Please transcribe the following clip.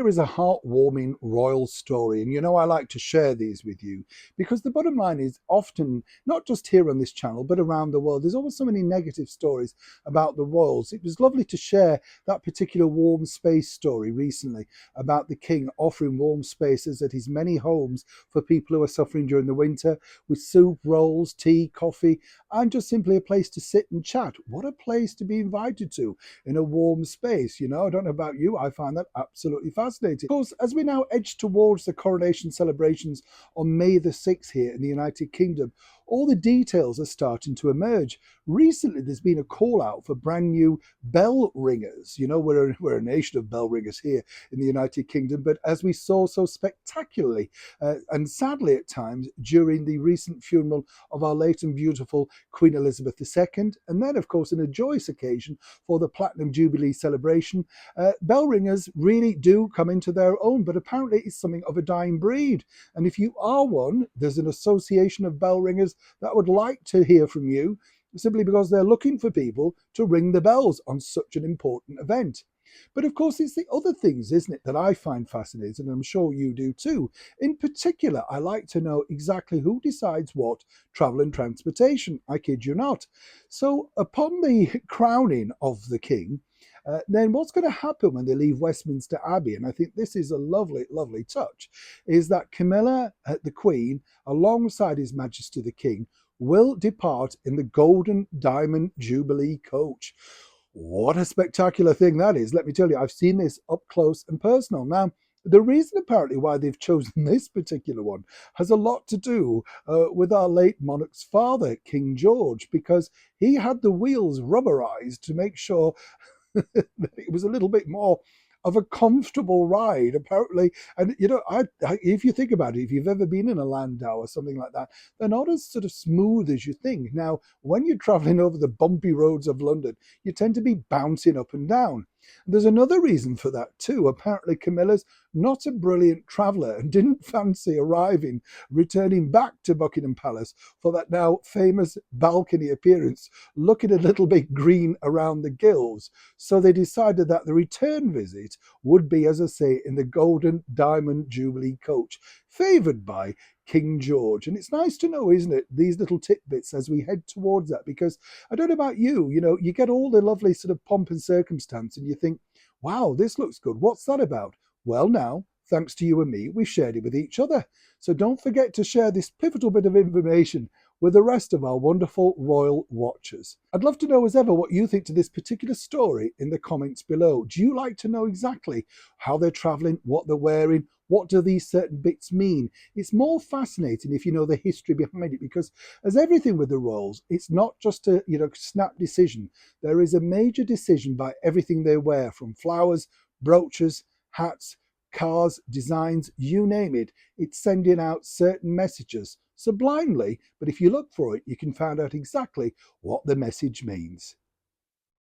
there is a heartwarming royal story, and you know I like to share these with you because the bottom line is often, not just here on this channel, but around the world, there's always so many negative stories about the royals. It was lovely to share that particular warm space story recently about the king offering warm spaces at his many homes for people who are suffering during the winter with soup, rolls, tea, coffee, and just simply a place to sit and chat. What a place to be invited to in a warm space. You know, I don't know about you, I find that absolutely fascinating. Of course, as we now edge towards the coronation celebrations on May the 6th here in the United Kingdom, all the details are starting to emerge. Recently, there's been a call out for brand new bell ringers. You know, we're a nation of bell ringers here in the United Kingdom, but as we saw so spectacularly and sadly at times during the recent funeral of our late and beautiful Queen Elizabeth II, and then, of course, in a joyous occasion for the Platinum Jubilee celebration, bell ringers really do come into their own, but apparently it's something of a dying breed. And if you are one, there's an association of bell ringers that would like to hear from you, simply because they're looking for people to ring the bells on such an important event. But of course, it's the other things, isn't it, that I find fascinating, and I'm sure you do too. In particular, I like to know exactly who decides what travel and transportation. I kid you not. So upon the crowning of the king, then what's going to happen when they leave Westminster Abbey, and I think this is a lovely, lovely touch, is that Camilla, the Queen, alongside His Majesty the King, will depart in the Golden Diamond Jubilee coach. What a spectacular thing that is. Let me tell you, I've seen this up close and personal. Now, the reason apparently why they've chosen this particular one has a lot to do with our late monarch's father, King George, because he had the wheels rubberized to make sure it was a little bit more of a comfortable ride, apparently. And, you know, if you think about it, if you've ever been in a Landau or something like that, they're not as sort of smooth as you think. Now, when you're traveling over the bumpy roads of London, you tend to be bouncing up and down. There's another reason for that too. Apparently, Camilla's not a brilliant traveller and didn't fancy returning back to Buckingham Palace for that now famous balcony appearance, looking a little bit green around the gills. So they decided that the return visit would be, as I say, in the Golden Diamond Jubilee coach, favoured by King George. And it's nice to know, isn't it, these little tidbits as we head towards that, because I don't know about you, you know, you get all the lovely sort of pomp and circumstance and you think, wow, this looks good. What's that about? Well, now, thanks to you and me, we've shared it with each other. So don't forget to share this pivotal bit of information with the rest of our wonderful royal watchers. I'd love to know as ever what you think to this particular story in the comments below. Do you like to know exactly how they're travelling, what they're wearing, what do these certain bits mean? It's more fascinating if you know the history behind it, because as everything with the royals, it's not just a snap decision. There is a major decision by everything they wear, from flowers, brooches, hats, cars, designs, you name it. It's sending out certain messages sublimely, but if you look for it, you can find out exactly what the message means.